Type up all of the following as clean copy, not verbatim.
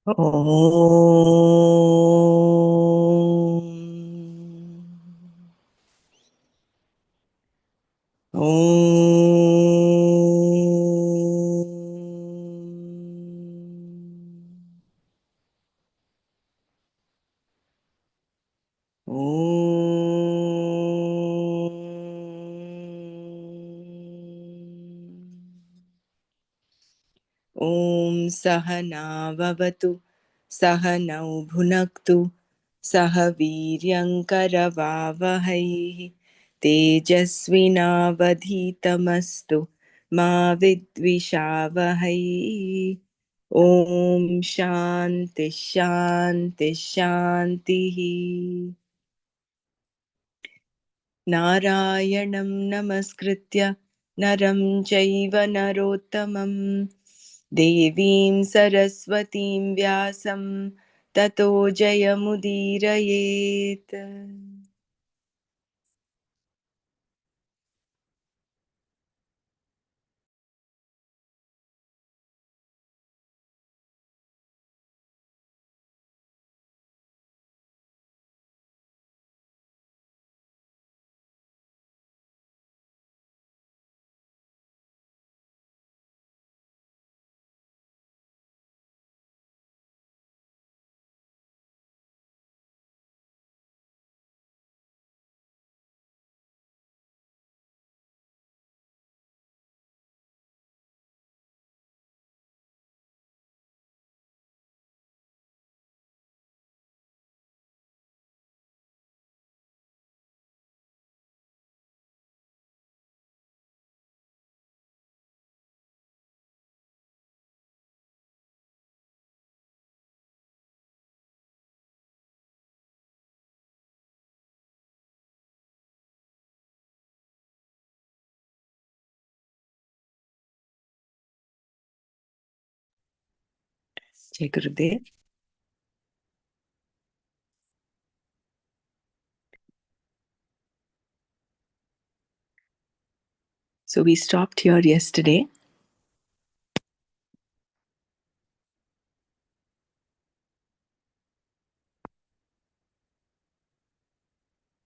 ॐ सहना भवतु सहनौ भुनक्तु सह वीर्यङ्करवावहै तेजस्विनावधीतमस्तु मा विद्विषावहै। ॐ शान्ति शान्ति शान्तिः। नारायणं नमस्कृत्य नरं चैव नरोत्तमं देवीं सरस्वतीं व्यासं ततो जयमुदीरयेत्। Jai Gurudev. So we stopped here yesterday.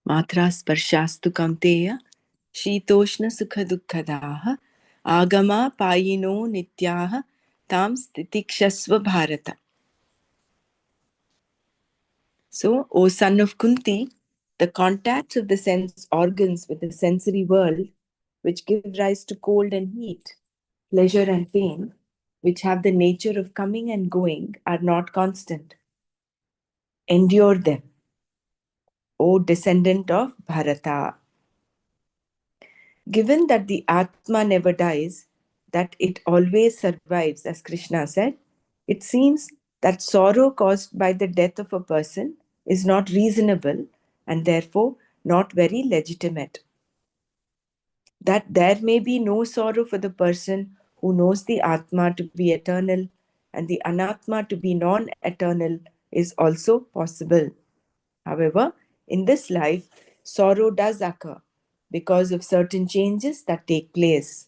Matra sparshastu kamteya शीतोष्ण सुख दुःखदाः आगमा पायिनो नित्याः तां स्थितिक्षस्व Bharat. So, O son of Kunti, the contacts of the sense organs with the sensory world, which give rise to cold and heat, pleasure and pain, which have the nature of coming and going, are not constant. Endure them, O descendant of Bharata. Given that the Atma never dies, that it always survives, as Krishna said, it seems that sorrow caused by the death of a person is not reasonable and therefore not very legitimate. That there may be no sorrow for the person who knows the Atma to be eternal and the Anatma to be non-eternal is also possible. However, in this life, sorrow does occur because of certain changes that take place.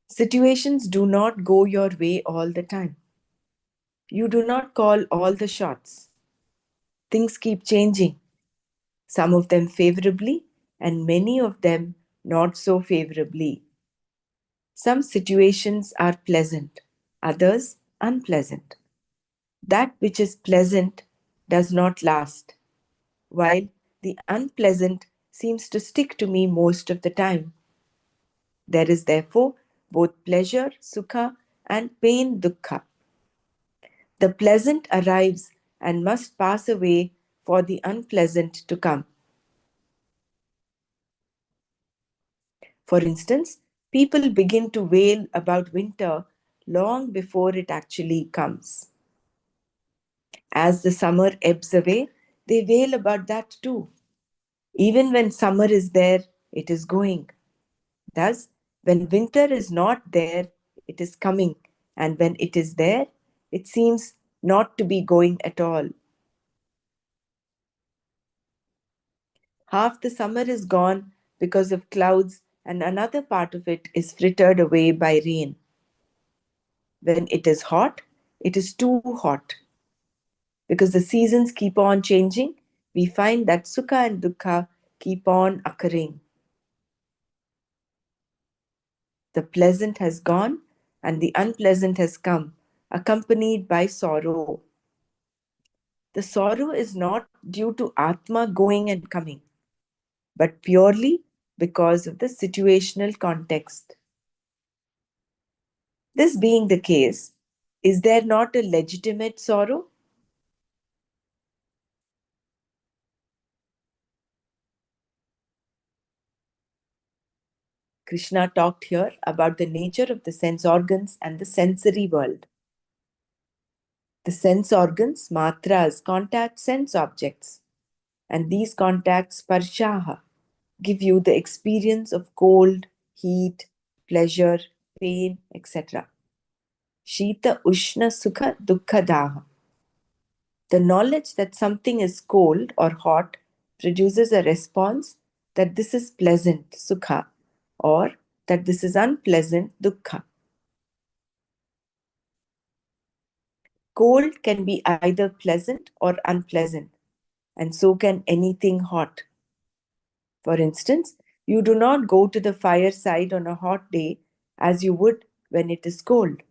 Situations do not go your way all the time. You do not call all the shots. Things keep changing, some of them favorably and many of them not so favorably. Some situations are pleasant, others unpleasant. That which is pleasant does not last, while the unpleasant seems to stick to me most of the time. There is therefore both pleasure, sukha, and pain, dukkha. The pleasant arrives and must pass away for the unpleasant to come. For instance, people begin to wail about winter long before it actually comes. As the summer ebbs away, they wail about that too. Even when summer is there, it is going. Thus, when winter is not there, it is coming, and when it is there, it seems not to be going at all. Half the summer is gone because of clouds, and another part of it is frittered away by rain. When it is hot, it is too hot. Because the seasons keep on changing, we find that sukha and dukkha keep on occurring. The pleasant has gone and the unpleasant has come, accompanied by sorrow. The sorrow is not due to Atma going and coming, but purely because of the situational context. This being the case, is there not a legitimate sorrow? Krishna talked here about the nature of the sense organs and the sensory world. The sense organs, matras, contact sense objects, and these contacts, sparshaha, give you the experience of cold, heat, pleasure, pain, etc. Shita, Ushna, Sukha, Dukkha, Daha. The knowledge that something is cold or hot produces a response that this is pleasant, Sukha, or that this is unpleasant, Dukkha. Cold can be either pleasant or unpleasant, and so can anything hot. For instance, you do not go to the fireside on a hot day as you would when it is cold.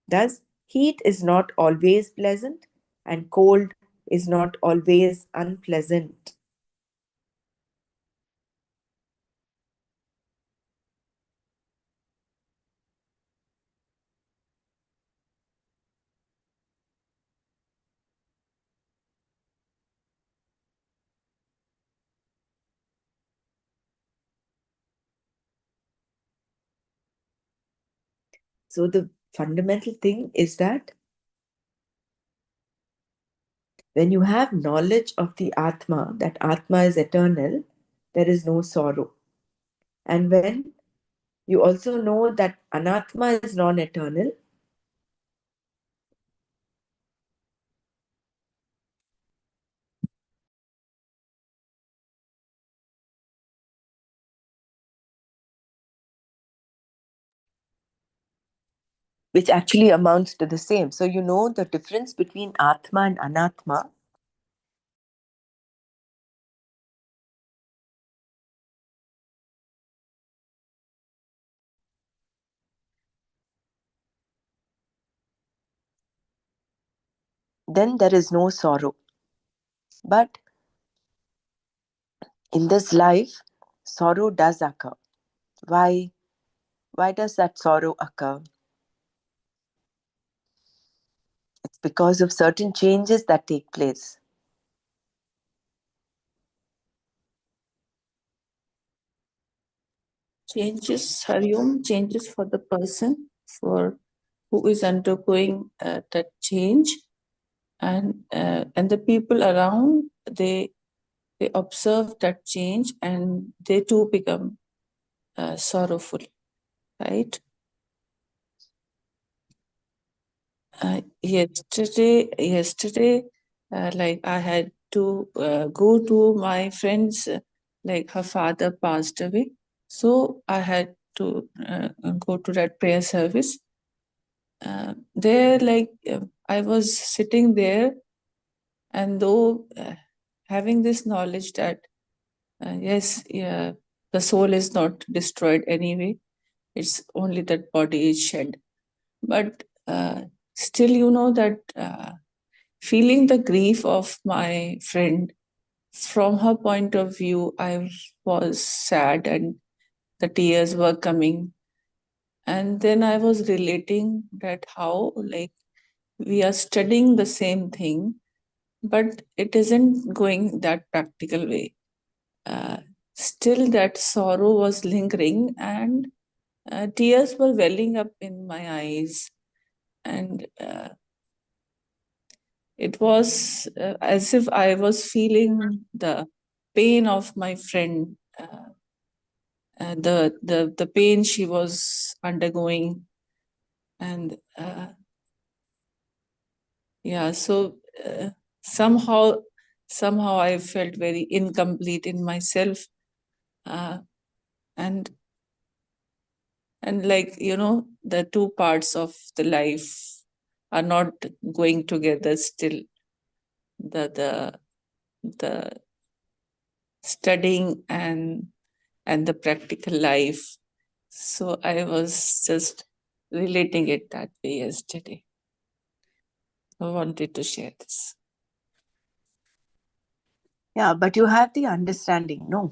Thus, heat is not always pleasant, and cold is not always unpleasant. So, the fundamental thing is that when you have knowledge of the Atma, that Atma is eternal, there is no sorrow. And when you also know that Anatma is non eternal, which actually amounts to the same. So, you know the difference between Atma and Anatma. Then there is no sorrow. But in this life, sorrow does occur. Why? Why does that sorrow occur? It's because of certain changes that take place. Changes, Hariom, changes for the person for who is undergoing that change, and the people around, they observe that change and they too become sorrowful, right? Yesterday, like I had to go to my friend's, like her father passed away, so I had to go to that prayer service. There, like I was sitting there, and though having this knowledge that yes, yeah, the soul is not destroyed anyway, it's only that body is shed, but still, you know that feeling the grief of my friend, from her point of view, I was sad and the tears were coming. And then I was relating that how, like, we are studying the same thing, but it isn't going that practical way. Uh, Still, that sorrow was lingering, and tears were welling up in my eyes. And it was as if I was feeling the pain of my friend, the pain she was undergoing, and yeah, so somehow somehow I felt very incomplete in myself, uh, and And like, the two parts of the life are not going together still. The the the studying and the practical life. So I was just relating it that way yesterday. I wanted to share this. Yeah, but you have the understanding. No,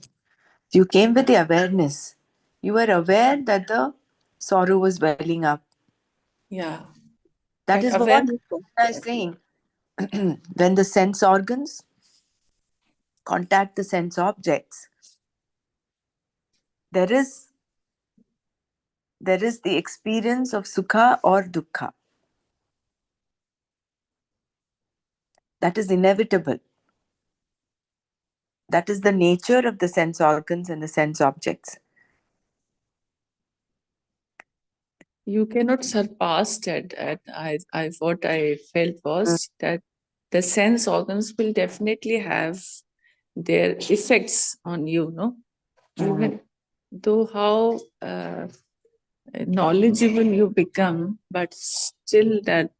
you came with the awareness. You were aware that the sorrow was welling up. Yeah, That that is what awareness was I is there. saying. When the sense organs contact the sense objects, there is there is the experience of sukha or dukkha. That is inevitable. That is the nature of the sense organs and the sense objects. You cannot surpass that. And I what I felt Mm. was that the sense organs will definitely have their effects on you, no? Even though how knowledgeable you become, but still that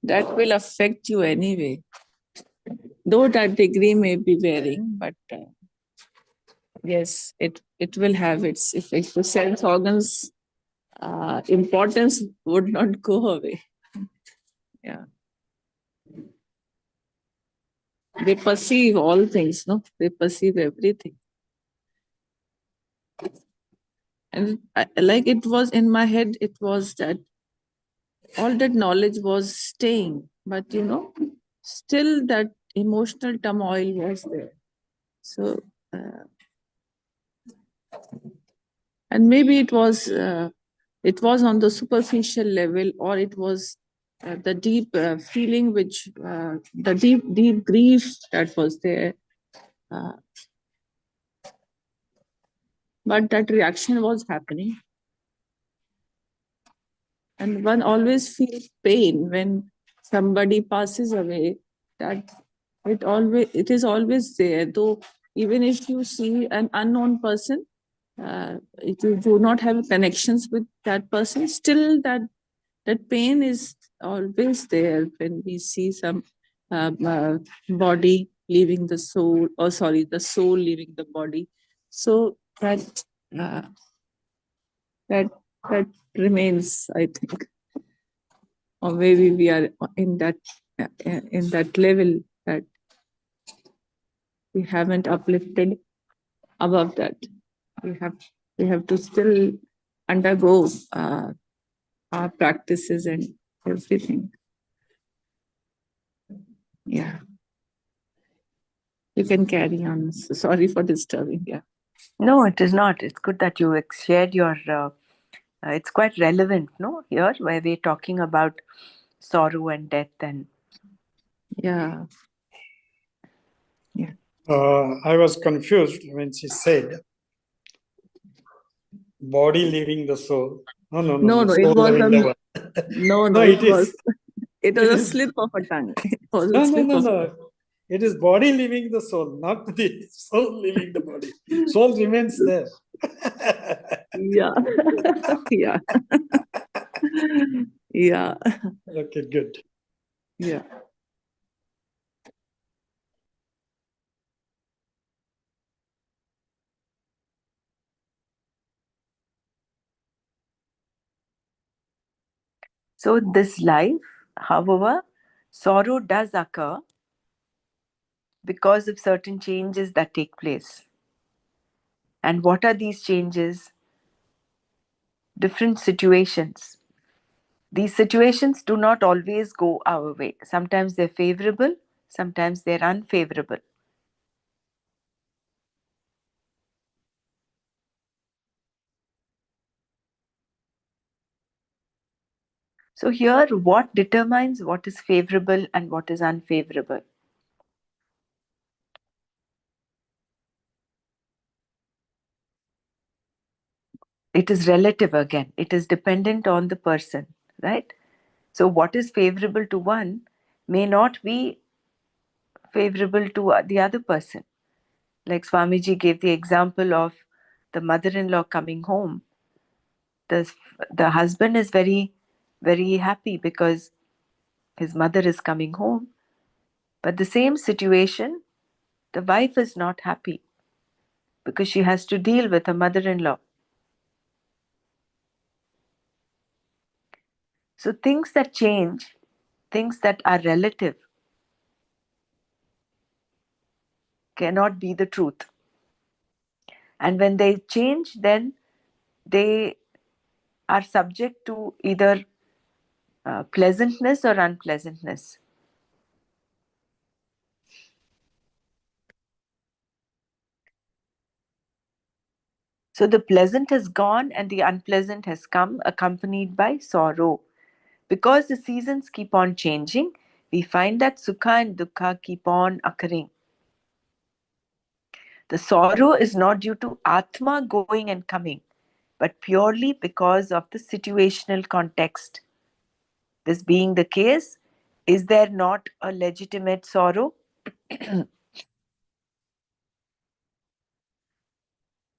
will affect you anyway. Though that degree may be varying, but yes, it will have its effect. The sense organs importance would not go away. Yeah, they perceive all things, no? They perceive everything. And like it was in my head, it was that all that knowledge was staying, but still that emotional turmoil was there. So, and maybe it was on the superficial level, or it was the deep feeling, which the deep grief that was there. Uh, but that reaction was happening, and one always feels pain when somebody passes away. That it is always there, though even if you see an unknown person, if you do not have connections with that person, still that pain is always there when we see some body leaving the soul, or sorry, the soul leaving the body. So uh, that that remains, I think, or maybe we are in that level that we haven't uplifted above that. We have we have to still undergo our practices and everything. Yeah, you can carry on. Sorry for disturbing. Yeah, No, it is not. It's good that you shared your. It's quite relevant, no? Here, where we're talking about sorrow and death, and yeah, yeah. I was confused when she said body leaving the soul. No, no, no, No, no. no, it Soul was leaving the body. no, no, No, it it was is. it was It a is. slip of a tongue. It was a No, no, slip no, of. no. It is body leaving the soul, not the soul leaving the body. Soul remains there. Yeah, yeah, yeah, Okay, good. yeah. so this life, however, sorrow does occur because of certain changes that take place. And what are these changes? Different situations. These situations do not always go our way. Sometimes they're favorable, sometimes they're unfavorable. So, here, what determines what is favorable and what is unfavorable? It is relative again, it is dependent on the person, right? So, what is favorable to one may not be favorable to the other person. Like Swamiji gave the example of the mother in law coming home. the, the husband is very, very happy because his mother is coming home. But the same situation, the wife is not happy because she has to deal with her mother in law. So things that change, things that are relative, cannot be the truth. And when they change, then they are subject to either pleasantness or unpleasantness. So the pleasant has gone and the unpleasant has come, accompanied by sorrow. Because the seasons keep on changing, we find that sukha and dukkha keep on occurring. The sorrow is not due to Atma going and coming, but purely because of the situational context. This being the case, is there not a legitimate sorrow?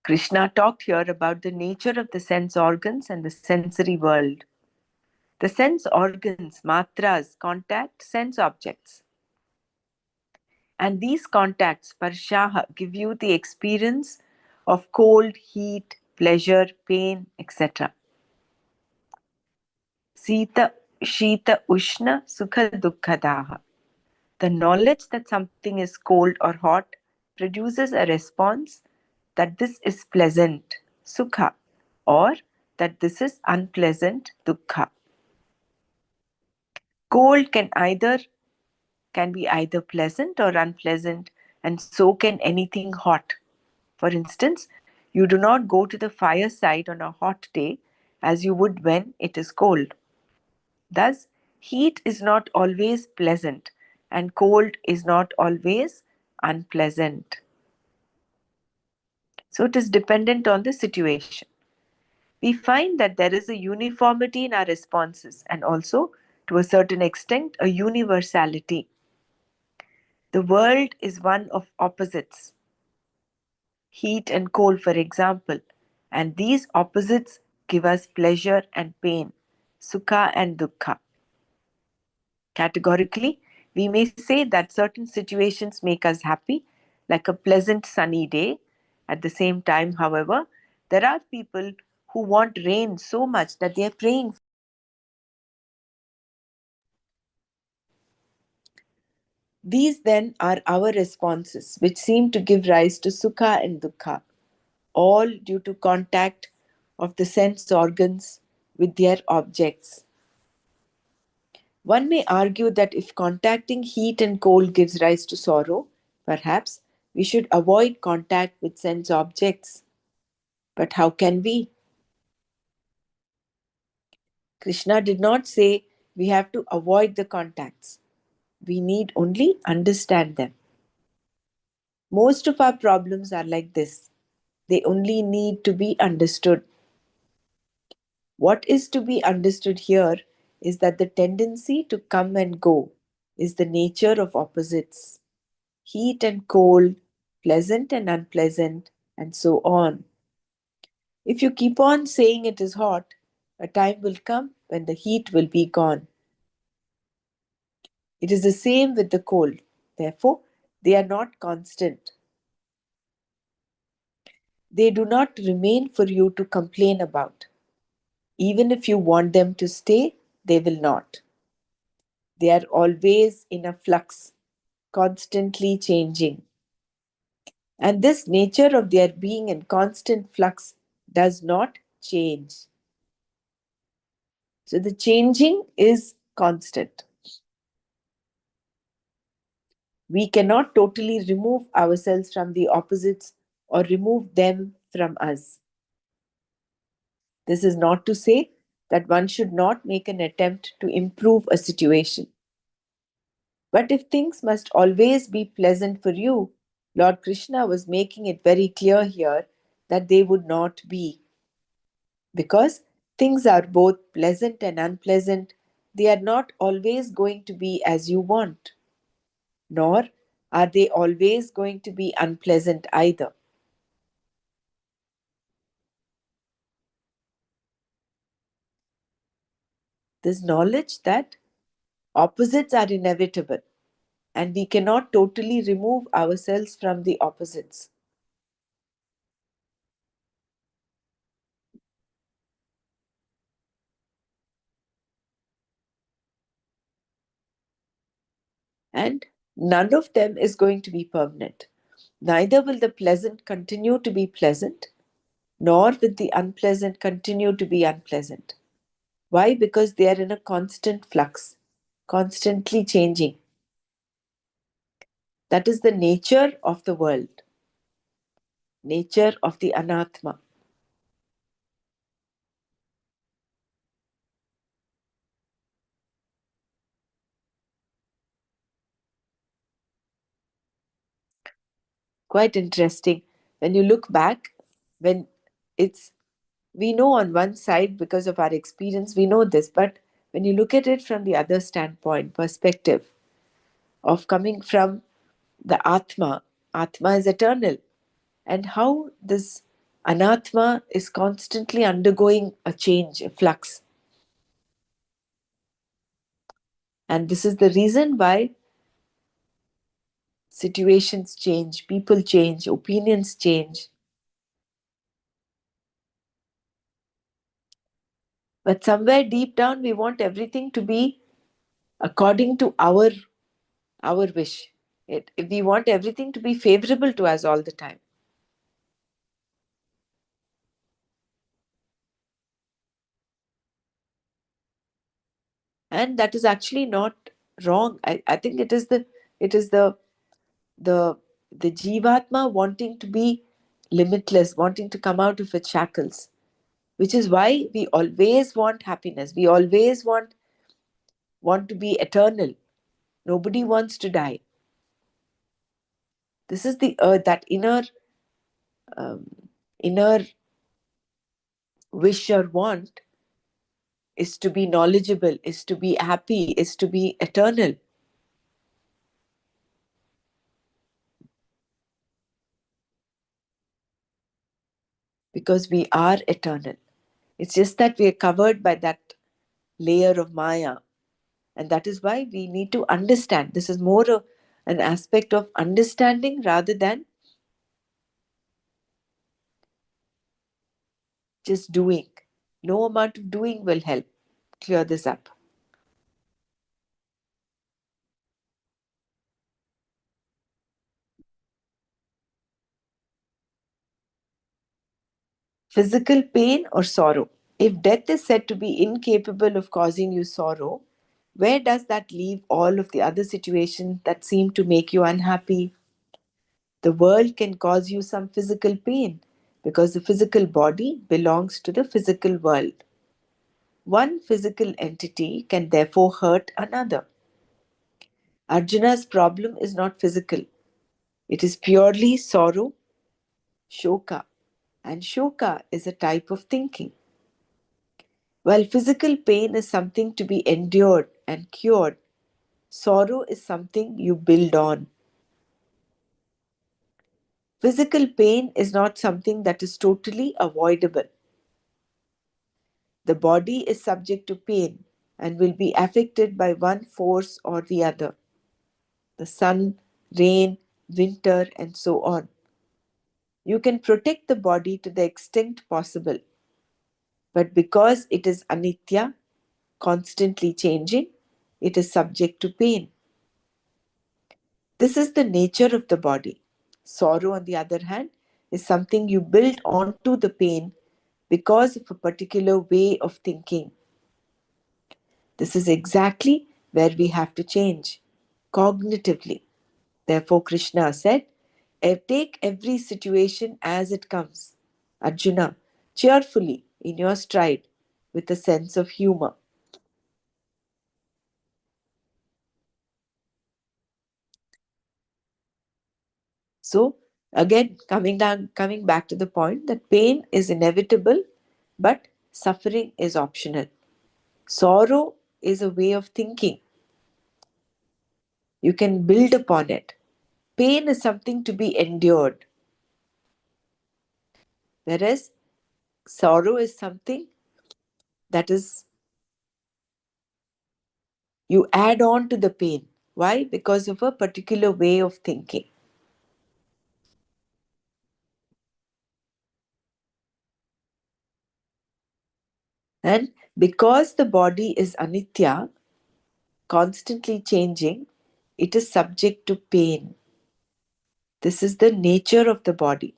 Krishna talked here about the nature of the sense organs and the sensory world. The sense organs, matras, contact sense objects. And these contacts, parshaha, give you the experience of cold, heat, pleasure, pain, etc. Sita, Shita, Ushna, Sukha, Dukkha, Daha. The knowledge that something is cold or hot produces a response that this is pleasant, Sukha, or that this is unpleasant, Dukkha. Cold can be either pleasant or unpleasant, and so can anything hot. For instance, you do not go to the fireside on a hot day as you would when it is cold. Thus, heat is not always pleasant, and cold is not always unpleasant. So, it is dependent on the situation. We find that there is a uniformity in our responses and also, to a certain extent, a universality. The world is one of opposites, heat and cold, for example, and these opposites give us pleasure and pain, sukha and dukkha. Categorically, we may say that certain situations make us happy, like a pleasant sunny day. At the same time, however, there are people who want rain so much that they are praying. These then are our responses, which seem to give rise to sukha and dukkha, all due to contact of the sense organs with their objects. One may argue that if contacting heat and cold gives rise to sorrow, perhaps we should avoid contact with sense objects. But how can we? Krishna did not say we have to avoid the contacts. We need only understand them. Most of our problems are like this. They only need to be understood. What is to be understood here is that the tendency to come and go is the nature of opposites. Heat and cold, pleasant and unpleasant, and so on. If you keep on saying it is hot, a time will come when the heat will be gone. It is the same with the cold. Therefore, they are not constant. They do not remain for you to complain about. Even if you want them to stay, they will not. They are always in a flux, constantly changing. And this nature of their being in constant flux does not change. So the changing is constant. We cannot totally remove ourselves from the opposites or remove them from us. This is not to say that one should not make an attempt to improve a situation. But if things must always be pleasant for you, Lord Krishna was making it very clear here that they would not be. Because things are both pleasant and unpleasant, they are not always going to be as you want, nor are they always going to be unpleasant either. This knowledge that opposites are inevitable and we cannot totally remove ourselves from the opposites. And none of them is going to be permanent. Neither will the pleasant continue to be pleasant, nor will the unpleasant continue to be unpleasant. Why? Because they are in a constant flux, constantly changing. That is the nature of the world, nature of the anatma. Quite interesting. When you look back, when it's, we know on one side because of our experience, we know this, but when you look at it from the other standpoint, perspective of coming from the Atma, Atma is eternal, and how this Anatma is constantly undergoing a change, a flux. And this is the reason why situations change, people change, opinions change. But somewhere deep down, we want everything to be according to our wish. We want everything to be favorable to us all the time. And that is actually not wrong. I think it is the the jivatma wanting to be limitless, wanting to come out of its shackles, which is why we always want happiness. We always want to be eternal. Nobody wants to die. This is the that um, inner wish or want is to be knowledgeable, is to be happy, is to be eternal, because we are eternal. It's just that we are covered by that layer of Maya. And that is why we need to understand. This is more an aspect of understanding rather than just doing. No amount of doing will help clear this up. Physical pain or sorrow. If death is said to be incapable of causing you sorrow, where does that leave all of the other situations that seem to make you unhappy? The world can cause you some physical pain because the physical body belongs to the physical world. One physical entity can therefore hurt another. Arjuna's problem is not physical, it is purely sorrow, shoka, and shoka is a type of thinking. While physical pain is something to be endured and cured, sorrow is something you build on. Physical pain is not something that is totally avoidable. The body is subject to pain and will be affected by one force or the other, the sun, rain, winter, and so on. You can protect the body to the extent possible, but because it is anitya, constantly changing, it is subject to pain. This is the nature of the body. Sorrow, on the other hand, is something you build onto the pain because of a particular way of thinking. This is exactly where we have to change cognitively. Therefore, Krishna said, take every situation as it comes. Arjuna, cheerfully in your stride with a sense of humor. So, again, coming back to the point that pain is inevitable, but suffering is optional. Sorrow is a way of thinking. You can build upon it. Pain is something to be endured, whereas sorrow is something that is You add on to the pain. Why? Because of a particular way of thinking. And because the body is anitya, constantly changing, it is subject to pain. This is the nature of the body.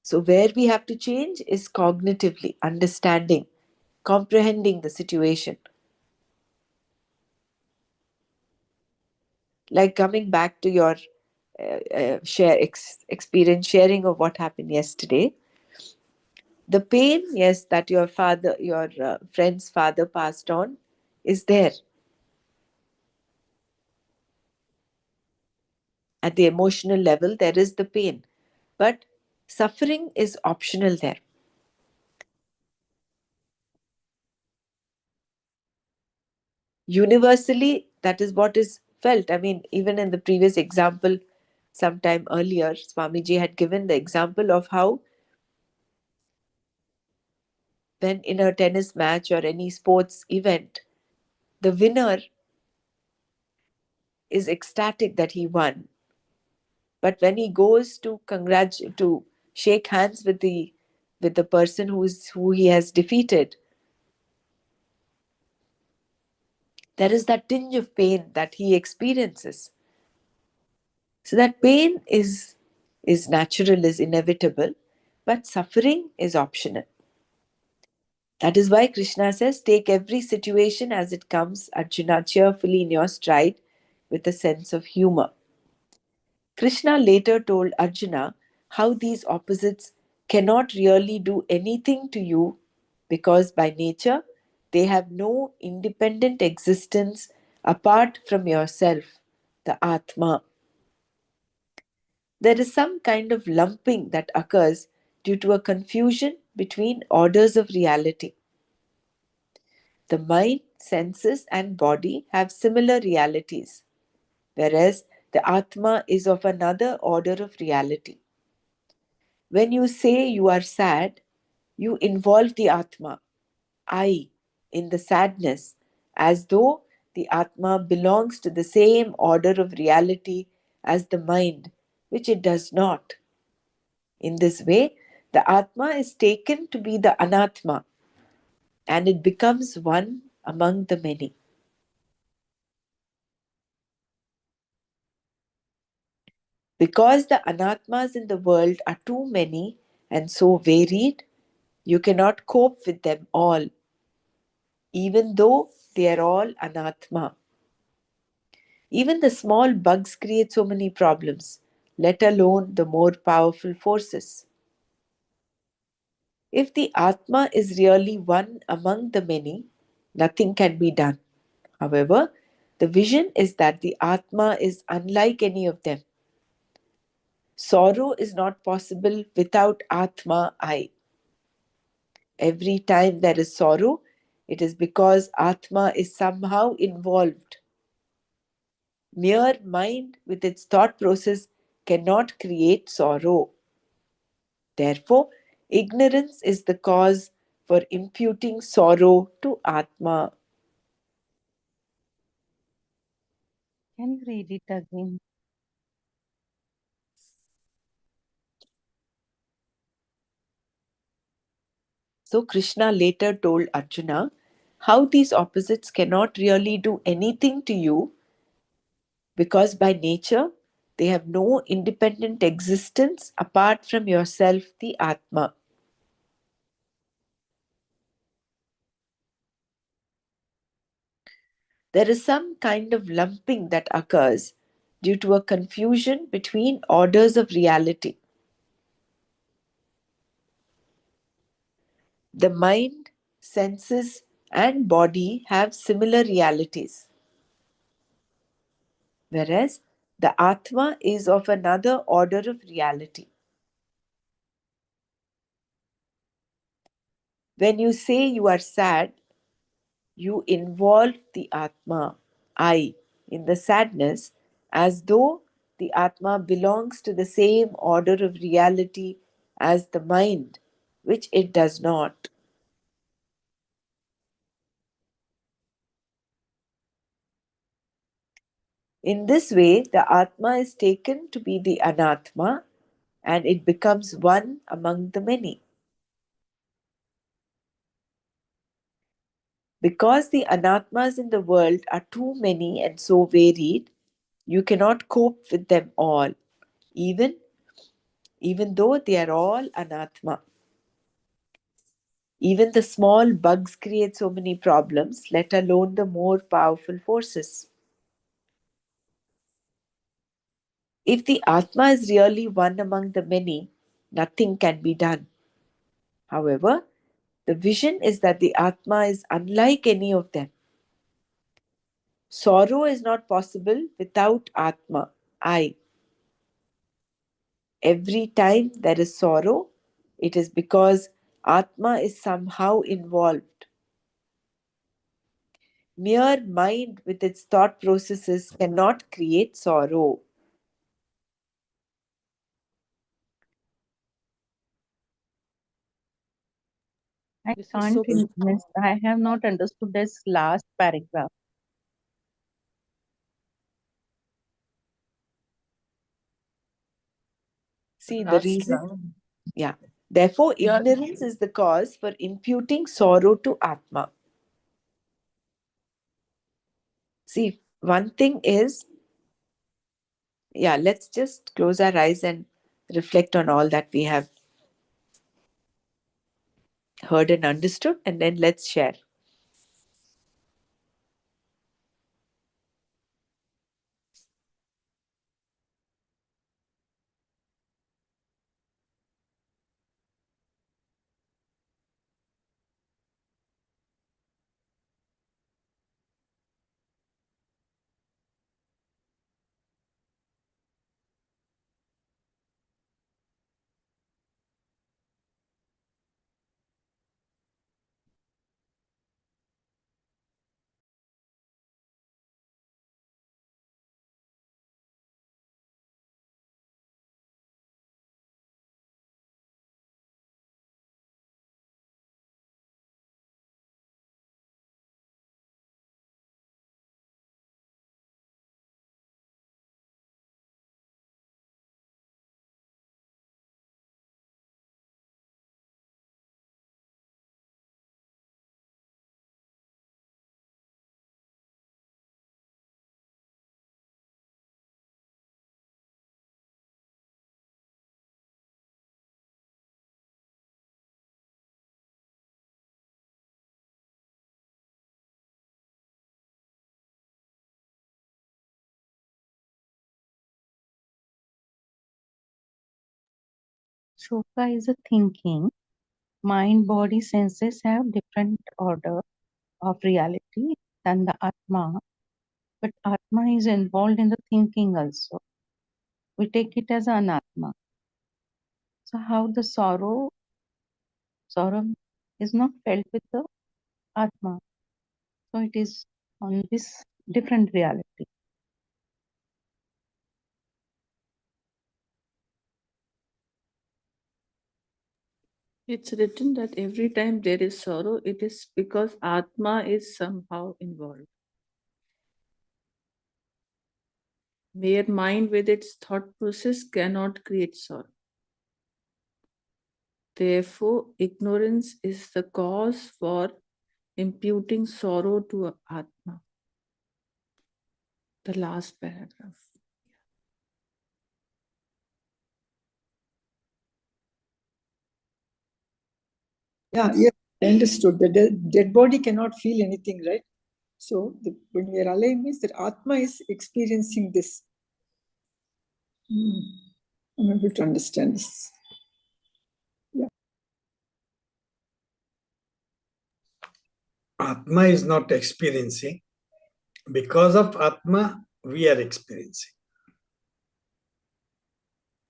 So, where we have to change is cognitively, understanding, comprehending the situation. Like coming back to your experience, sharing of what happened yesterday. The pain, yes, that your father, your friend's father passed on, is there at the emotional level. There is the pain, but suffering is optional there. Universally, that is what is felt. I mean, even in the previous example, sometime earlier, Swamiji had given the example of how when in a tennis match or any sports event, the winner is ecstatic that he won. But when he goes to to shake hands with the person who he has defeated, there is that tinge of pain that he experiences. So that pain is natural, is inevitable, but suffering is optional. That is why Krishna says, take every situation as it comes, Arjuna, cheerfully in your stride with a sense of humor. Krishna later told Arjuna how these opposites cannot really do anything to you because by nature they have no independent existence apart from yourself, the Atma. There is some kind of lumping that occurs due to a confusion between orders of reality. The mind, senses, and body have similar realities, whereas the Atma is of another order of reality. When you say you are sad, you involve the Atma, I, in the sadness, as though the Atma belongs to the same order of reality as the mind, which it does not. In this way, the Atma is taken to be the Anatma and it becomes one among the many. Because the Anatmas in the world are too many and so varied, you cannot cope with them all, even though they are all Anatma. Even the small bugs create so many problems, let alone the more powerful forces. If the Atma is really one among the many, nothing can be done. However, the vision is that the Atma is unlike any of them. Sorrow is not possible without Atma I. Every time there is sorrow, it is because Atma is somehow involved. Mere mind with its thought process cannot create sorrow. Therefore, ignorance is the cause for imputing sorrow to Atma. Can you read it again? So, Krishna later told Arjuna how these opposites cannot really do anything to you because by nature they have no independent existence apart from yourself, the Atma. There is some kind of lumping that occurs due to a confusion between orders of reality. The mind, senses, and body have similar realities, whereas the Atma is of another order of reality. When you say you are sad, you involve the Atma, I, in the sadness as though the Atma belongs to the same order of reality as the mind, which it does not. In this way, the Atma is taken to be the Anatma and it becomes one among the many. Because the Anatmas in the world are too many and so varied, you cannot cope with them all, even though they are all Anatma. Even the small bugs create so many problems, let alone the more powerful forces. If the Atma is really one among the many, nothing can be done. However, the vision is that the Atma is unlike any of them. Sorrow is not possible without Atma, I. Every time there is sorrow, it is because Atma is somehow involved. Mere mind with its thought processes cannot create sorrow. I This is can't, so beautiful. miss. I have not understood this last paragraph. See, the Last reason, line. yeah. Therefore, Yeah. ignorance is the cause for imputing sorrow to Atma. See, one thing is, yeah, let's just close our eyes and reflect on all that we have heard and understood, and then let's share. Shoka is a thinking. Mind, body, senses have different order of reality than the Atma. But Atma is involved in the thinking also. We take it as an Atma. So how the sorrow is not felt with the Atma. So it is on this different reality. It's written that every time there is sorrow, it is because Atma is somehow involved. Mere mind with its thought process cannot create sorrow. Therefore, ignorance is the cause for imputing sorrow to Atma. The last paragraph. Yeah, yes, I understood. The dead body cannot feel anything, right? So when we are alive means that Atma is experiencing this. I'm able to understand this. Yeah. Atma is not experiencing. Because of Atma, we are experiencing.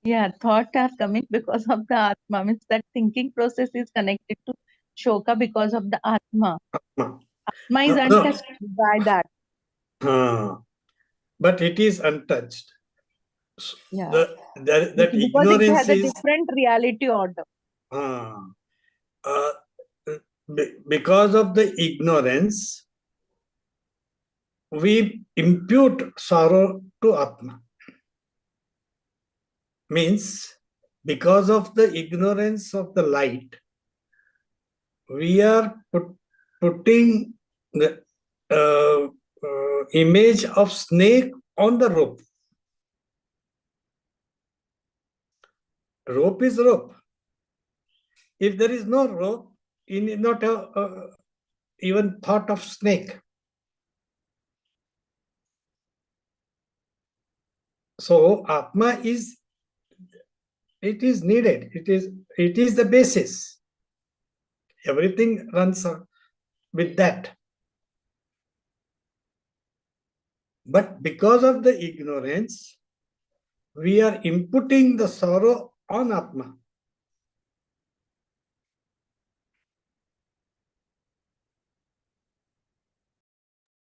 Yeah, thought are coming because of the Atma. Means that thinking process is connected to Shoka because of the Atma. Atma. Atma is No, untouched by that. but it is untouched. Yeah. That Because it ignorance has a is different reality order. uh, because of the ignorance, we impute sorrow to Atma. Means, because of the ignorance of the light, we are putting the image of snake on the rope. Rope is rope. If there is no rope, you need not have even thought of snake. So Atma is, it is needed. It is the basis. Everything runs with that. But because of the ignorance, we are inputting the sorrow on Atma.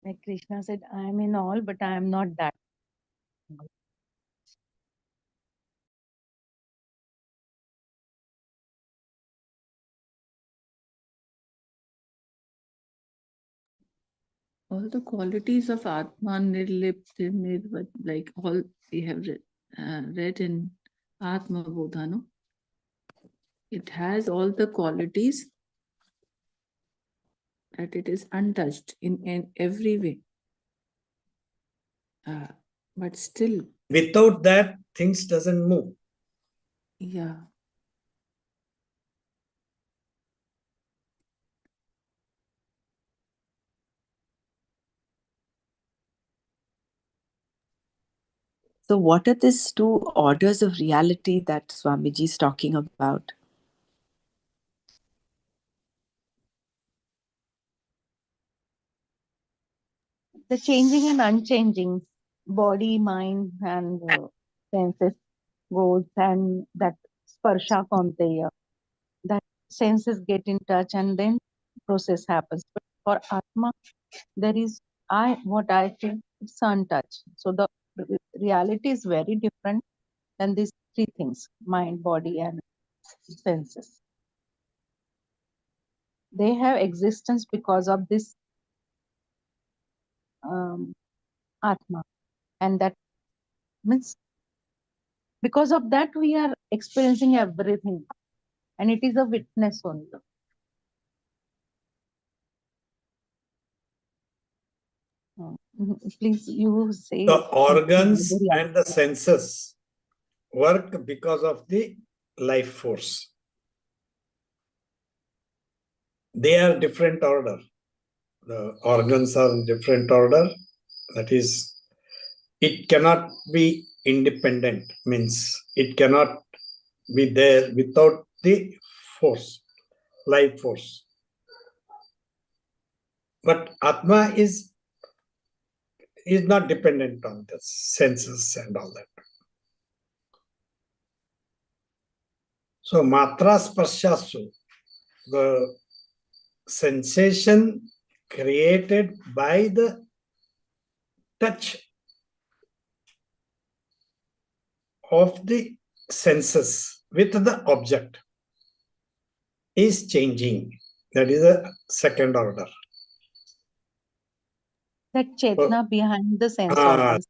Like Krishna said, I am in all, but I am not that. All the qualities of Atma, Nirlipta, Nirvat, like all we have read in Atma Bodha, no? It has all the qualities that it is untouched in every way. But still. Without that, things doesn't move. Yeah. So, what are these two orders of reality that Swamiji is talking about? The changing and unchanging, body, mind, and senses goes, and that sparsha konteya, that senses get in touch, and then process happens. But for Atma, there is what I feel, it's untouched. So the reality is very different than these three things: mind, body, and senses. They have existence because of this Atma, and that means because of that we are experiencing everything, and it is a witness only. Please, you say. The organs and the senses work because of the life force. They are different order. The organs are in different order. That is, it cannot be independent. Means it cannot be there without the force, life force. But Atma is not dependent on the senses and all that. So matra sparshasu, the sensation created by the touch of the senses with the object is changing. That is a second order. That Chetna behind the sense organs.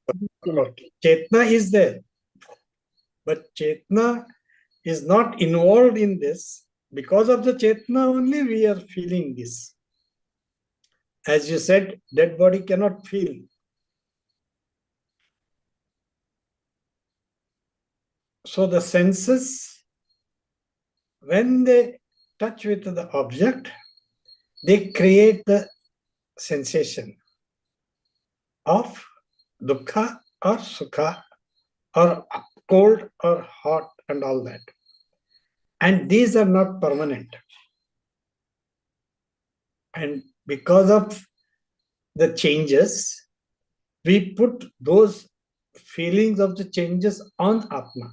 Okay. Chetna is there. But Chetna is not involved in this. Because of the Chetna only we are feeling this. As you said, dead body cannot feel. So the senses, when they touch with the object, they create the sensation of dukkha or sukha or cold or hot and all that. And these are not permanent. And because of the changes, we put those feelings of the changes on Atma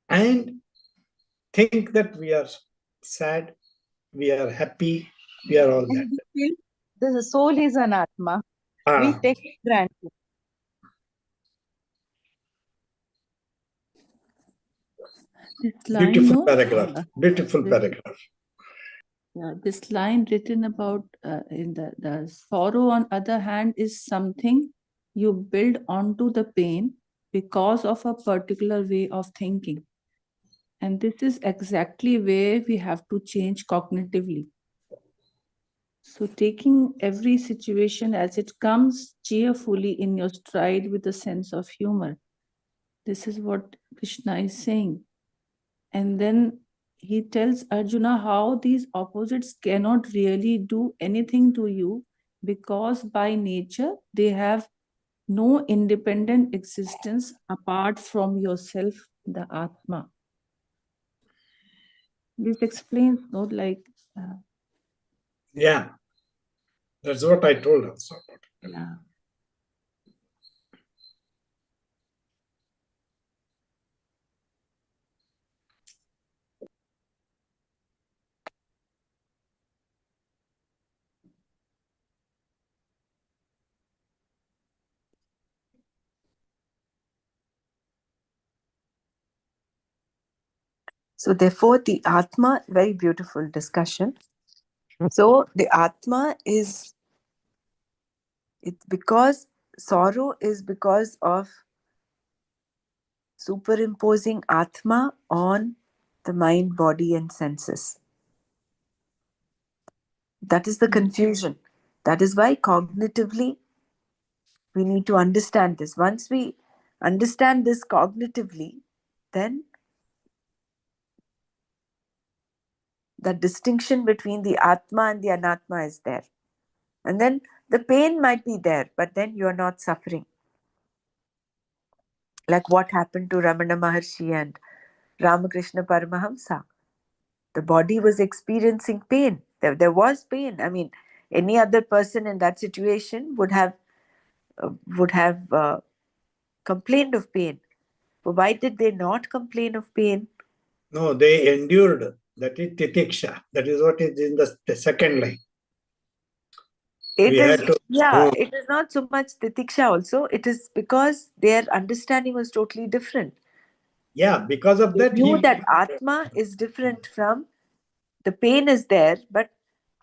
and think that we are sad, we are happy, we are all that. The soul is an Atma. We take it granted. Beautiful paragraph. Beautiful paragraph. Yeah, this line written about in the sorrow, on other hand, is something you build onto the pain because of a particular way of thinking. And this is exactly where we have to change cognitively. So, taking every situation as it comes cheerfully in your stride with a sense of humor. This is what Krishna is saying. And then he tells Arjuna how these opposites cannot really do anything to you because by nature they have no independent existence apart from yourself, the Atma. This explains, no, like, Yeah, that's what I told also. yeah. So, therefore, the Atma, very beautiful discussion. So, the Atma is, it's because sorrow is because of superimposing Atma on the mind, body, and senses. That is the confusion. That is why cognitively we need to understand this. Once we understand this cognitively, then the distinction between the Atma and the Anatma is there. And then the pain might be there, but then you are not suffering. Like what happened to Ramana Maharshi and Ramakrishna Paramahamsa. The body was experiencing pain. There was pain. I mean, any other person in that situation would have complained of pain. But why did they not complain of pain? No, they endured. That is titiksha. That is what is in the second line. It is, to, it is not so much titiksha also. It is because their understanding was totally different. Yeah, because of They that, knew that Atma is different from the pain is there, but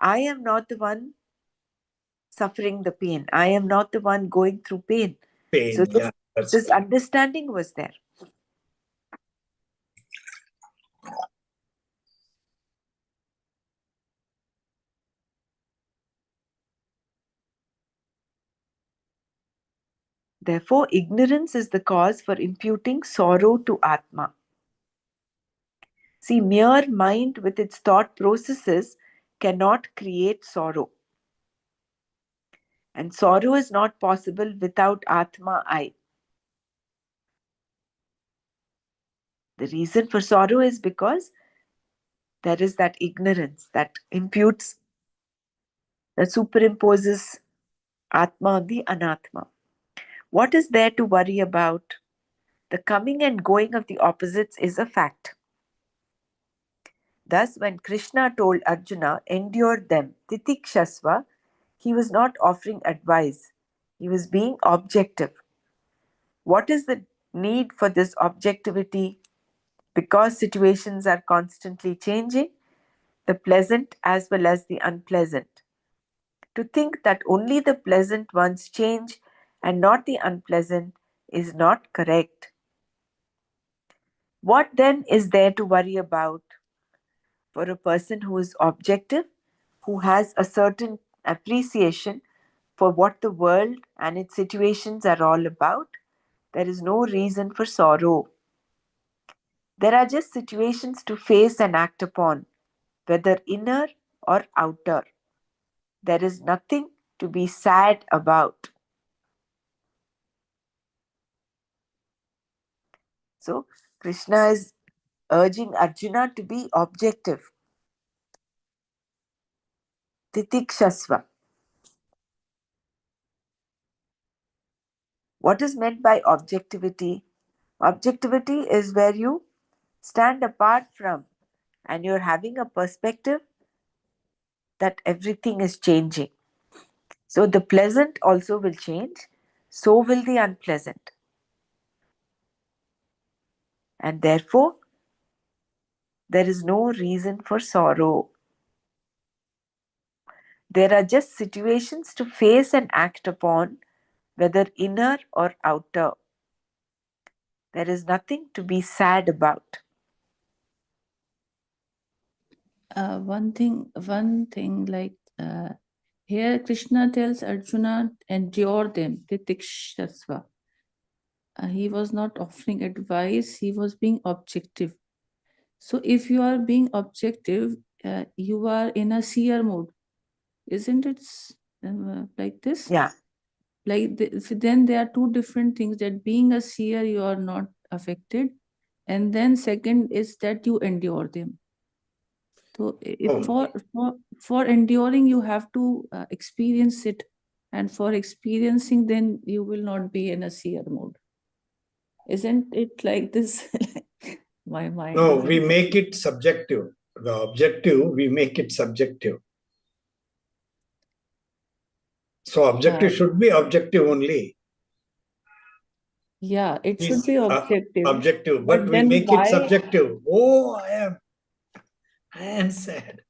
I am not the one suffering the pain. I am not the one going through pain. pain. So Yeah, that's this understanding was there. Therefore, ignorance is the cause for imputing sorrow to Atma. See, mere mind with its thought processes cannot create sorrow. And sorrow is not possible without Atma I. The reason for sorrow is because there is that ignorance that imputes, that superimposes Atma on the Anatma. What is there to worry about? The coming and going of the opposites is a fact. Thus, when Krishna told Arjuna, endure them, titikshasva, he was not offering advice. He was being objective. What is the need for this objectivity? Because situations are constantly changing, the pleasant as well as the unpleasant. To think that only the pleasant ones change and not the unpleasant is not correct. What then is there to worry about for a person who is objective, who has a certain appreciation for what the world and its situations are all about? There is no reason for sorrow. There are just situations to face and act upon, whether inner or outer. There is nothing to be sad about. So, Krishna is urging Arjuna to be objective. Titikshasva. What is meant by objectivity? Objectivity is where you stand apart from and you're having a perspective that everything is changing. So the pleasant also will change, so will the unpleasant. And therefore, there is no reason for sorrow. There are just situations to face and act upon, whether inner or outer. There is nothing to be sad about. One thing like here Krishna tells Arjuna, endure them, titikshasva. He was not offering advice, he was being objective. So if you are being objective, you are in a seer mode, isn't it? Like this? Yeah. Like then there are two different things, that being a seer you are not affected, and then second is that you endure them. So if for enduring you have to experience it, and for experiencing then you will not be in a seer mode. Isn't it like this? My mind. No, we make it subjective. The objective, we make it subjective. So objective should be objective only. Yeah, it should be objective. Objective, but we make it subjective. Oh, I am sad.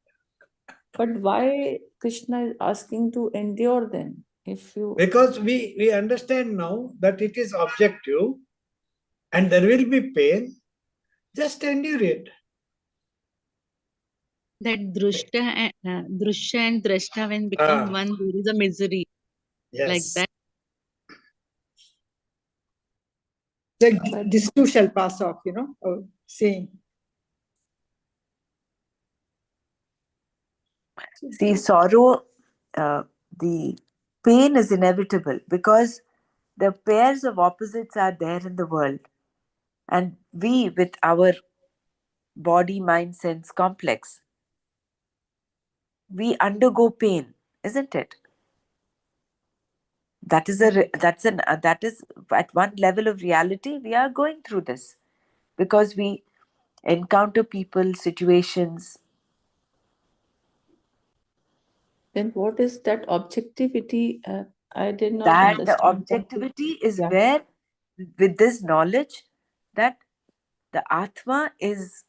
But why Krishna is asking to endure then? If you Because we understand now that it is objective and there will be pain, just endure it. That drushya and drashta when become one, there is a misery. Yes. Like that. Like this too shall pass off, saying. See, sorrow, the pain is inevitable because the pairs of opposites are there in the world. And we, with our body, mind, sense complex, we undergo pain, isn't it? That is at one level of reality, we are going through this because we encounter people, situations. then what is that objectivity? I did not That understand. the objectivity is where, with this knowledge, that the Atma is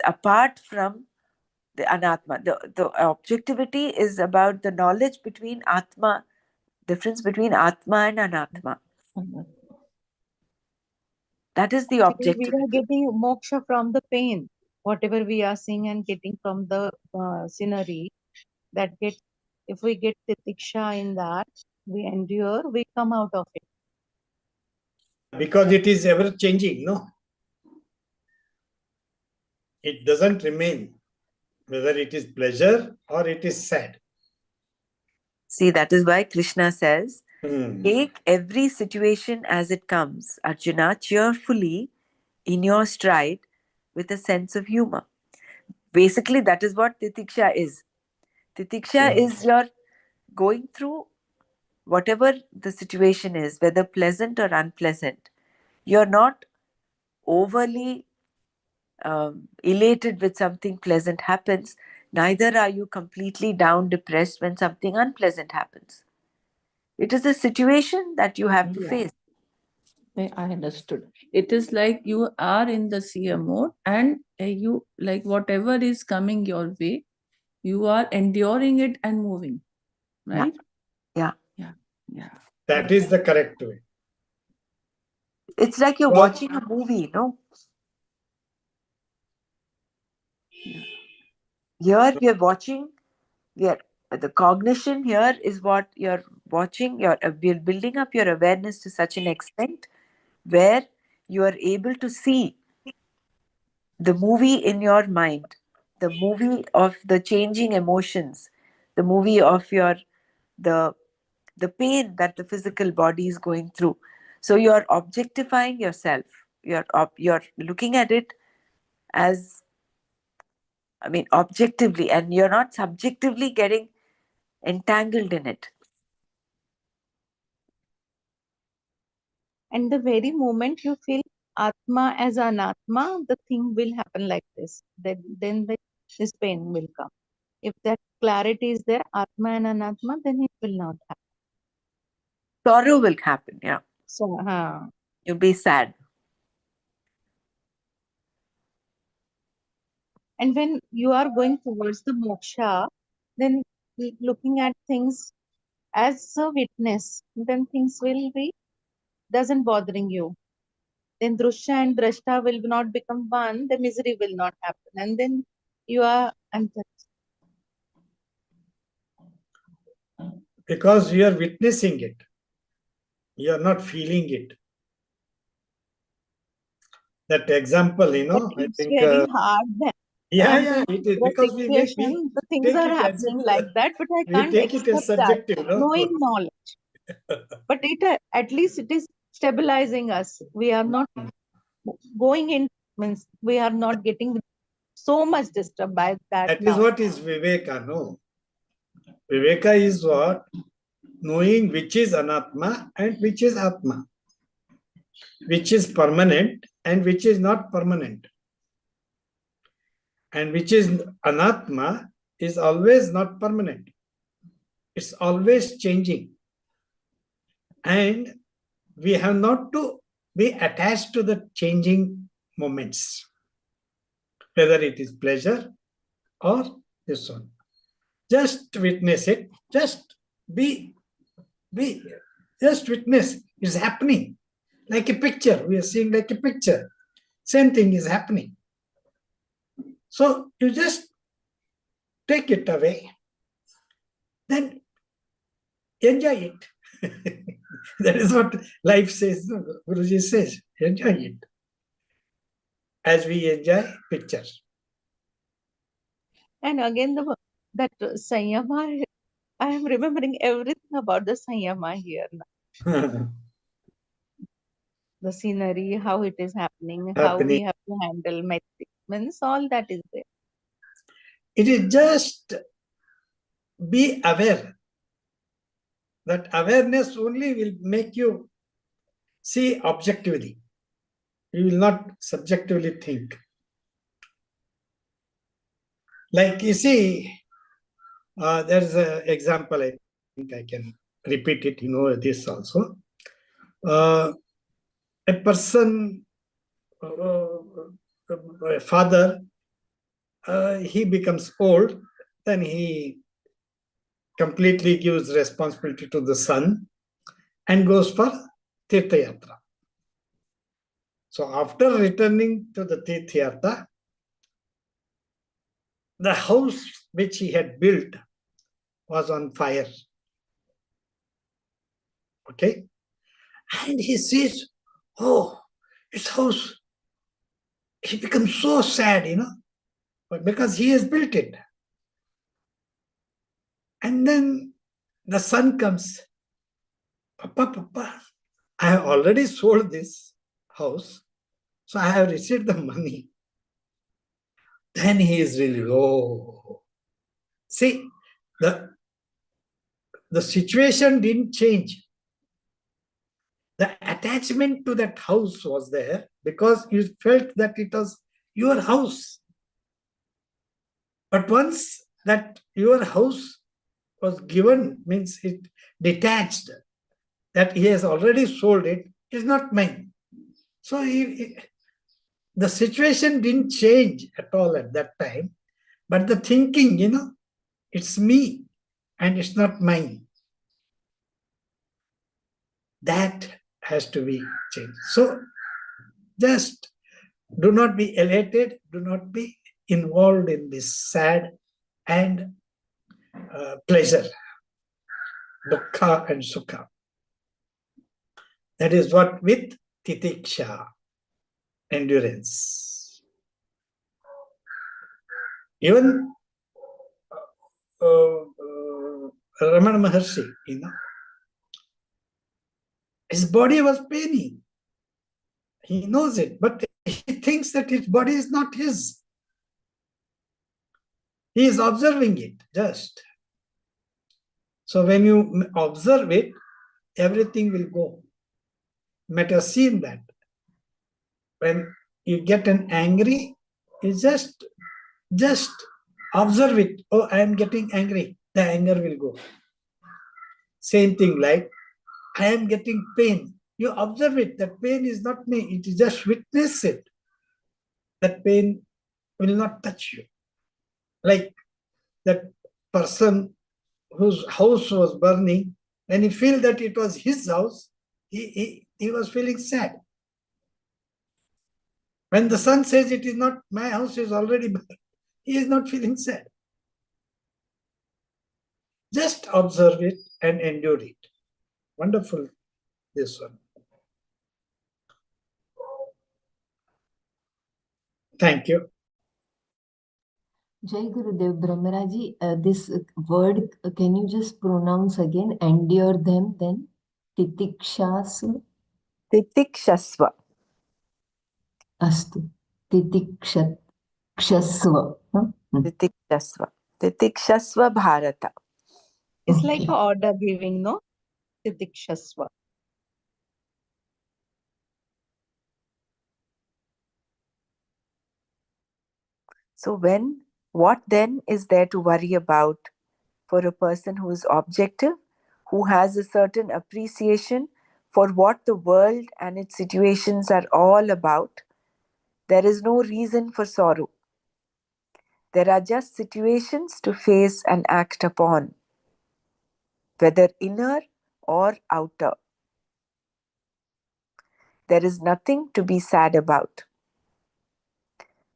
apart from the Anatma. The objectivity is about the knowledge between Atma, difference between Atma and Anatma. That is the Actually, we are objectivity. getting moksha from the pain. Whatever we are seeing and getting from the scenery, that gets, if we get titiksha in that, we endure, we come out of it. Because it is ever changing, no? It doesn't remain, whether it is pleasure or it is sad. See, that is why Krishna says, take every situation as it comes, Arjuna, cheerfully in your stride with a sense of humor. Basically, that is what titiksha is. Titiksha is your going through whatever the situation is, whether pleasant or unpleasant. You're not overly elated with something pleasant happens, neither are you completely down, depressed when something unpleasant happens. It is a situation that you have to face. I understood. It is like you are in the seer mode, and you, like, whatever is coming your way, you are enduring it and moving, right? Yeah. That is the correct way. It's like you're watching a movie, no? Here we are watching, the cognition here is what you're watching. You're building up your awareness to such an extent where you are able to see the movie in your mind, the movie of the changing emotions, the movie of the pain that the physical body is going through. So you're objectifying yourself. You're looking at it as, I mean, objectively, and you're not subjectively getting entangled in it. And the very moment you feel Atma as Anatma, the thing will happen like this. Then this pain will come. If that clarity is there, Atma and Anatma, then it will not happen. Sorrow will happen, yeah. So, You'll be sad. And when you are going towards the moksha, then looking at things as a witness, then things will be doesn't bothering you. Then drusha and drashta will not become one, the misery will not happen. And then you are untouched. Because you are witnessing it. You are not feeling it. That example, But I it's think, very hard then. yeah, I'm yeah, going it through is the because situation, the things take are it as happening like that, but I we can't take it as accept that. subjective, no? Knowing knowledge. But it at least it is stabilizing us. We are not going in, means we are not getting so much disturbed by that That is now. what is Viveka, no? Viveka is what? Knowing which is Anatma and which is Atma, which is permanent and which is not permanent. And which is Anatma is always not permanent. It's always changing. And we have not to be attached to the changing moments, whether it is pleasure or this one. Just witness it. Just be, just witness. It's happening. Like a picture. We are seeing like a picture. Same thing is happening. So you just take it away. Then enjoy it. That is what life says. No? Guruji says, enjoy it. As we enjoy pictures. And again, that Sanyama, I am remembering everything about the Sanyama here now. The scenery, how it is happening, how Happening. we have to handle metric, means all that is there. It is just be aware. That awareness only will make you see objectively. You will not subjectively think. Like you see, there's an example, I think I can repeat it, this also. A person, a father, he becomes old, then he completely gives responsibility to the son and goes for Tirtha Yatra. So after returning to the Tirtha Yatra, the house which he had built was on fire. Okay? And he sees, oh, his house. He becomes so sad, but because he has built it. And then the son comes, Papa, I have already sold this house, so I have received the money. Then he is really, oh. See, the situation didn't change. The attachment to that house was there because you felt that it was your house. But once that your house was given, means it detached, that he has already sold it, is not mine. So the situation didn't change at all at that time, but the thinking, it's me and it's not mine. That has to be changed. So just do not be elated, do not be involved in this sad and pleasure, dukkha and sukha. That is what with titiksha, endurance. Even Ramana Maharshi, his body was paining. He knows it, but he thinks that his body is not his. He is observing it just. So when you observe it, everything will go. You might have seen that. When you get an angry, you just observe it. Oh, I am getting angry. The anger will go. Same thing like, I am getting pain. You observe it. That pain is not me. It is just witness it. That pain will not touch you. Like that person whose house was burning, when he feel that it was his house, he was feeling sad. When the son says it is not my house, is already burned, he is not feeling sad. Just observe it and endure it. Wonderful, this one. Thank you. Jai Gurudev Brahmaraji, this word, can you just pronounce again? Endure them then? Titikshasva? Titikshasva. Astu. Titikshasva. Titikshasva. Titikshasva Bharata. It's like Okay. a order giving, no? Titikshasva. So what then is there to worry about for a person who is objective, who has a certain appreciation for what the world and its situations are all about? There is no reason for sorrow. There are just situations to face and act upon, whether inner or outer. There is nothing to be sad about.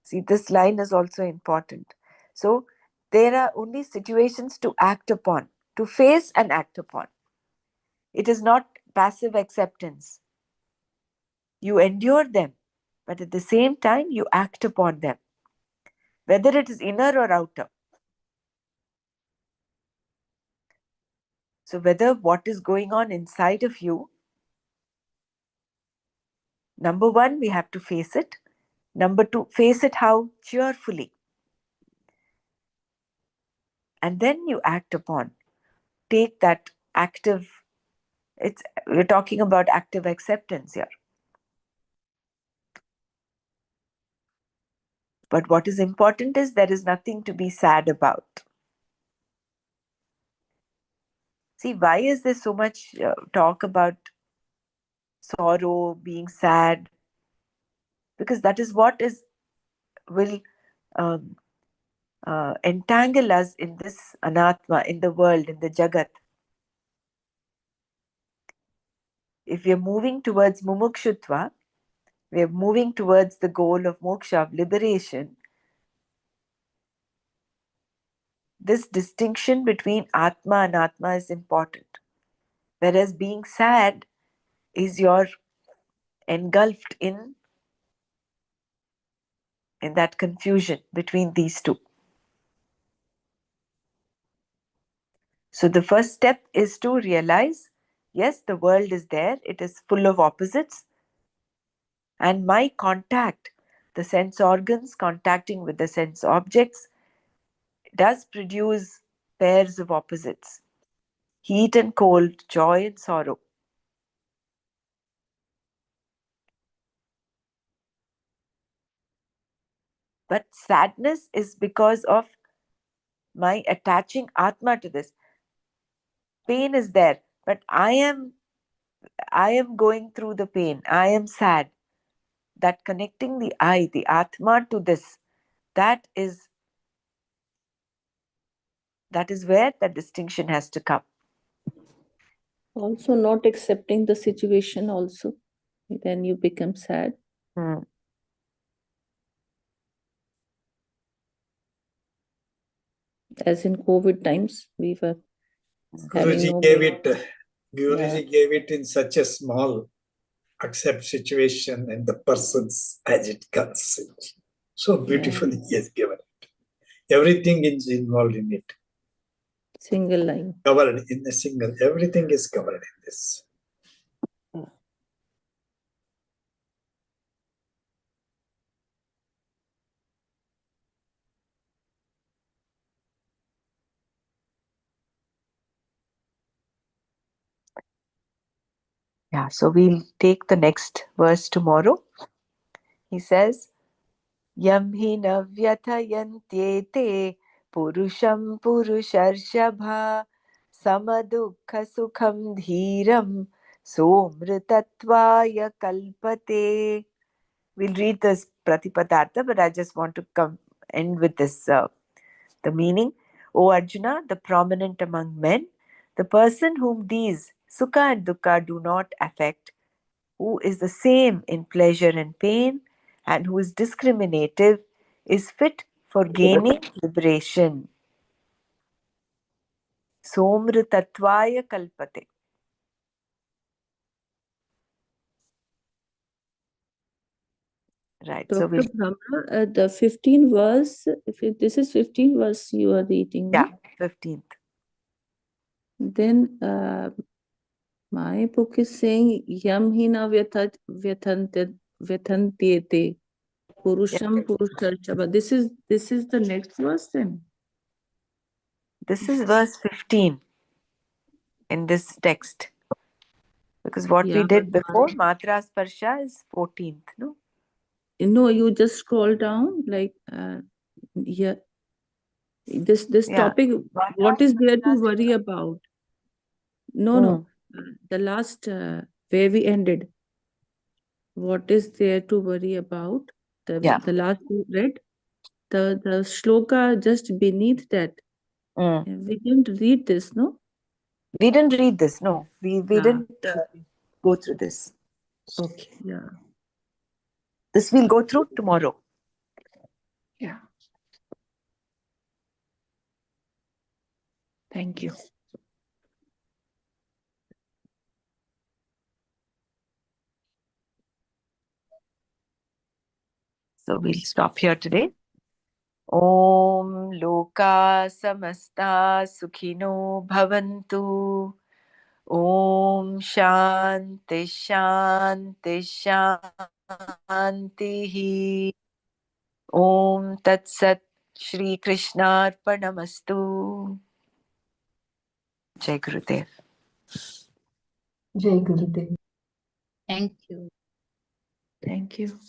See, this line is also important. So, there are only situations to act upon, to face and act upon. It is not passive acceptance. You endure them, but at the same time, you act upon them, whether it is inner or outer. So, whether what is going on inside of you, number one, we have to face it. Number two, face it how? Cheerfully. And then you act upon. Take that active, we're talking about active acceptance here. But what is important is there is nothing to be sad about. See, why is there so much talk about sorrow, being sad? Because that is what will um, entangle us in this anatma, in the world, in the jagat. If we are moving towards mumukshutva, we are moving towards the goal of moksha, of liberation. This distinction between atma and atma is important. Whereas being sad is you're engulfed in that confusion between these two. So the first step is to realize, yes, the world is there, it is full of opposites, and my contact, the sense organs contacting with the sense objects, does produce pairs of opposites: heat and cold, joy and sorrow. But sadness is because of my attaching atma to this. Pain is there, but I am going through the pain. I am sad. That connecting the I, the atma, to this, that is where the distinction has to come. Also, not accepting the situation, also, then you become sad. As in COVID times, we were having Guruji no gave money. it. Guruji gave it in such a small accept situation and the persons as it comes. So beautifully he has given it. Everything is involved in it. Single line. Covered in a single, everything is covered in this. Yeah, so we'll take the next verse tomorrow. He says, Yam hi navyathayantye purusham purusharshabha samadukha sukham dhiram somritatvaya kalpate. We'll read this Pratipadartha, but I just want to end with this, the meaning. O Arjuna, the prominent among men, the person whom these Sukha and Dukkha do not affect, who is the same in pleasure and pain, and who is discriminative, is fit for gaining liberation. Somritatvaya kalpate. Right. So Dr. Brahma, the 15 verse, this is 15 verse you are reading, yeah, no? 15th. Then my book is saying yam hina vyathantete purusham purusharcha. But this is the next verse then. This is verse 15 in this text. Because what we did before, Matra Sparsha, is 14th, no? No, you just scroll down, like, yeah. This topic, what is there to worry about? No. The last, where we ended. What is there to worry about? The last we read, the shloka just beneath that. We didn't read this, no? We didn't read this, no. We didn't go through this. Okay, yeah. This we'll go through tomorrow. Yeah. Thank you. So we'll stop here today. Om Loka Samasta Sukhino Bhavantu. Om Shanti Shanti Shanti. Om Tat Sat Shri Krishnarpanamastu. Jai Gurudev. Jai Gurudev. Thank you. Thank you.